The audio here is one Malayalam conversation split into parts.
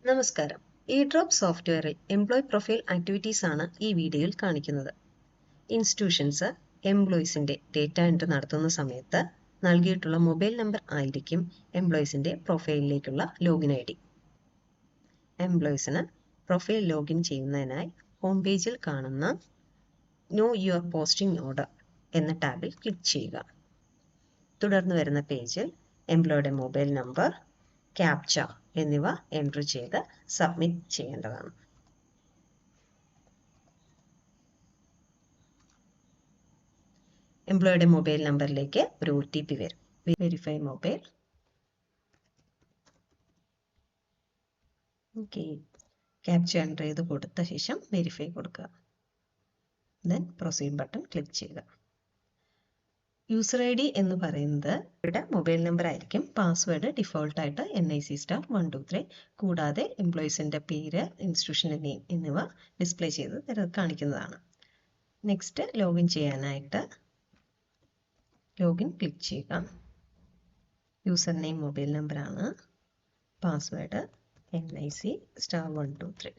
നമസ്കാരം. ഇഡ്രോപ്പ് സോഫ്റ്റ്വെയറിൽ എംപ്ലോയി പ്രൊഫൈൽ ആക്ടിവിറ്റീസ് ആണ് ഈ വീഡിയോയിൽ കാണിക്കുന്നത്. ഇൻസ്റ്റിറ്റ്യൂഷൻസ് എംപ്ലോയീസിന്റെ ഡേറ്റ എൻട്രി നടത്തുന്ന സമയത്ത് നൽകിയിട്ടുള്ള മൊബൈൽ നമ്പർ ആയിരിക്കും എംപ്ലോയീസിന്റെ പ്രൊഫൈലിലേക്കുള്ള ലോഗിൻ ഐ ഡി. എംപ്ലോയീസിന് പ്രൊഫൈൽ ലോഗിൻ ചെയ്യുന്നതിനായി ഹോം പേജിൽ കാണുന്ന നോ യുവർ പോസ്റ്റിംഗ് ഓർഡർ എന്ന ടാബിൽ ക്ലിക്ക് ചെയ്യുക. തുടർന്ന് വരുന്ന പേജിൽ എംപ്ലോയിയുടെ മൊബൈൽ നമ്പർ, ക്യാപ്ച എന്നിവ എൻട്രി ചെയ്ത് സബ്മിറ്റ് ചെയ്യേണ്ടതാണ്. എംപ്ലോയിയുടെ മൊബൈൽ നമ്പറിലേക്ക് ഒരു OTP വരും. Verify mobile. ക്യാപ്ച എൻട്രി ചെയ്ത് കൊടുത്ത ശേഷം വെരിഫൈ കൊടുക്കുക. ദെൻ പ്രൊസീഡ് ബട്ടൺ ക്ലിക്ക് ചെയ്യുക. യൂസർ ID എന്ന് പറയുന്നത് ഇവിടെ മൊബൈൽ നമ്പർ ആയിരിക്കും. പാസ്വേഡ് ഡിഫോൾട്ട് ആയിട്ട് NIC*123. കൂടാതെ എംപ്ലോയീസിന്റെ പേര്, ഇൻസ്റ്റിറ്റ്യൂഷന്റെ നെയിം എന്നിവ ഡിസ്പ്ലേ ചെയ്ത് കാണിക്കുന്നതാണ്. നെക്സ്റ്റ് ലോഗിൻ ചെയ്യാനായിട്ട് ലോഗിൻ ക്ലിക്ക് ചെയ്യുക. യൂസർ നെയിം മൊബൈൽ നമ്പർ ആണ്. Password NIC*123.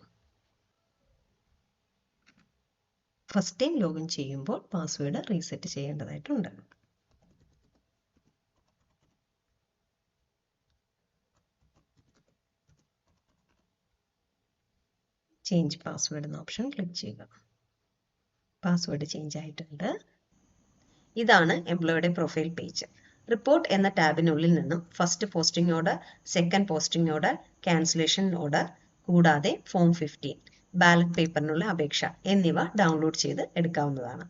First time login ചെയ്യുമ്പോൾ പാസ്വേഡ് റീസെറ്റ് ചെയ്യേണ്ടതായിട്ടുണ്ട്. ചേഞ്ച് പാസ്വേഡ് എന്ന ഓപ്ഷൻ ക്ലിക്ക് ചെയ്യുക. പാസ്വേഡ് ചേഞ്ച് ആയിട്ടുണ്ട്. ഇതാണ് എംപ്ലോയിയുടെ പ്രൊഫൈൽ പേജ്. റിപ്പോർട്ട് എന്ന ടാബിനുള്ളിൽ നിന്നും first posting order, second posting order, cancellation order കൂടാതെ ഫോം 15, ബാലറ്റ് പേപ്പറിനുള്ള അപേക്ഷ എന്നിവ ഡൗൺലോഡ് ചെയ്ത് എടുക്കാവുന്നതാണ്.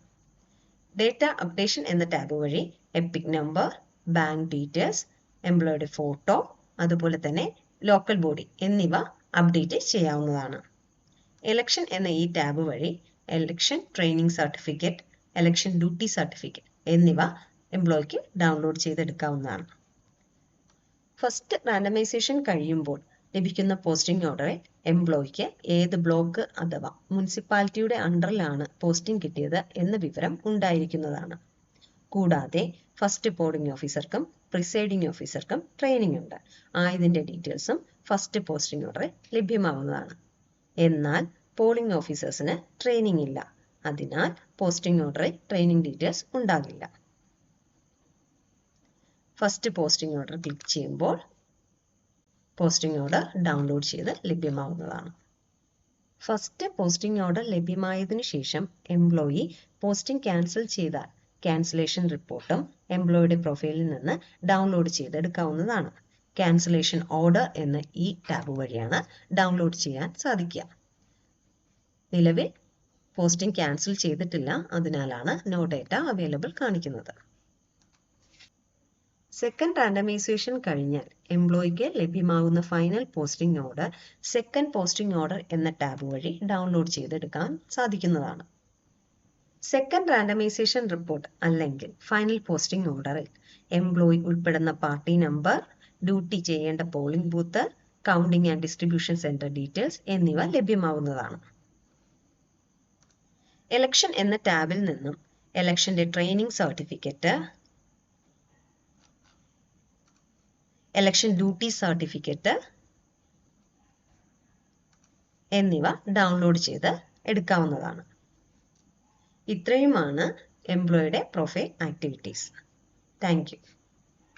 ഡേറ്റ അപ്ഡേഷൻ എന്ന ടാബ് വഴി എപ്പിക് നമ്പർ, ബാങ്ക് ഡീറ്റെയിൽസ്, എംപ്ലോയിയുടെ ഫോട്ടോ, അതുപോലെ തന്നെ ലോക്കൽ ബോഡി എന്നിവ അപ്ഡേറ്റ് ചെയ്യാവുന്നതാണ്. എലക്ഷൻ എന്ന ഈ ടാബ് വഴി election training certificate, election duty certificate എന്നിവ എംപ്ലോയിക്ക് ഡൗൺലോഡ് ചെയ്തെടുക്കാവുന്നതാണ്. ഫസ്റ്റ് റാൻഡമൈസേഷൻ കഴിയുമ്പോൾ ലഭിക്കുന്ന പോസ്റ്റിംഗ് ഓർഡറിൽ എംപ്ലോയിക്ക് ഏത് ബ്ലോക്ക് അഥവാ മുനിസിപ്പാലിറ്റിയുടെ അണ്ടറിലാണ് പോസ്റ്റിംഗ് കിട്ടിയത് എന്ന വിവരം ഉണ്ടായിരിക്കുന്നതാണ്. കൂടാതെ ഫസ്റ്റ് പോളിംഗ് ഓഫീസർക്കും പ്രിസൈഡിംഗ് ഓഫീസർക്കും ട്രെയിനിങ് ഉണ്ട്. ആയതിന്റെ ഡീറ്റെയിൽസും ഫസ്റ്റ് പോസ്റ്റിംഗ് ഓർഡറിൽ ലഭ്യമാവുന്നതാണ്. എന്നാൽ പോളിംഗ് ഓഫീസേഴ്സിന് ട്രെയിനിങ് ഇല്ല. അതിനാൽ പോസ്റ്റിംഗ് ഓർഡറിൽ ട്രെയിനിങ് ഡീറ്റെയിൽസ് ഉണ്ടാകില്ല. ഫസ്റ്റ് പോസ്റ്റിംഗ് ഓർഡർ ക്ലിക്ക് ചെയ്യുമ്പോൾ പോസ്റ്റിംഗ് ഓർഡർ ഡൗൺലോഡ് ചെയ്ത് ലഭ്യമാവുന്നതാണ്. ഫസ്റ്റ് പോസ്റ്റിംഗ് ഓർഡർ ലഭ്യമായതിനു ശേഷം എംപ്ലോയി പോസ്റ്റിംഗ് ക്യാൻസൽ ചെയ്താൽ ക്യാൻസലേഷൻ റിപ്പോർട്ടും എംപ്ലോയിയുടെ പ്രൊഫൈലിൽ നിന്ന് ഡൗൺലോഡ് ചെയ്തെടുക്കാവുന്നതാണ്. ക്യാൻസലേഷൻ ഓർഡർ എന്ന ഈ ടാബ് വഴിയാണ് ഡൗൺലോഡ് ചെയ്യാൻ സാധിക്കുക. നിലവിൽ പോസ്റ്റിംഗ് ക്യാൻസൽ ചെയ്തിട്ടില്ല, അതിനാലാണ് നോ ഡേറ്റ അവൈലബിൾ കാണിക്കുന്നത്. സെക്കൻഡ് റാൻഡമൈസേഷൻ കഴിഞ്ഞാൽ എംപ്ലോയിക്ക് ലഭ്യമാകുന്ന final posting order second posting order എന്ന ടാബ് വഴി ഡൗൺലോഡ് ചെയ്തെടുക്കാൻ സാധിക്കുന്നതാണ്. സെക്കൻഡ് റാൻഡമൈസേഷൻ റിപ്പോർട്ട് അല്ലെങ്കിൽ ഫൈനൽ പോസ്റ്റിംഗ് ഓർഡറിൽ എംപ്ലോയി ഉൾപ്പെടുന്ന പാർട്ടി നമ്പർ, ഡ്യൂട്ടി ചെയ്യേണ്ട polling booth, counting and distribution centre details എന്നിവ ലഭ്യമാവുന്നതാണ്. എലക്ഷൻ എന്ന ടാബിൽ നിന്നും എലക്ഷന്റെ training certificate, election duty certificate എന്നിവ ഡൗൺലോഡ് ചെയ്ത് എടുക്കാവുന്നതാണ്. ഇത്രയുമാണ് എംപ്ലോയിയുടെ പ്രൊഫൈൽ ആക്ടിവിറ്റീസ്. Thank U.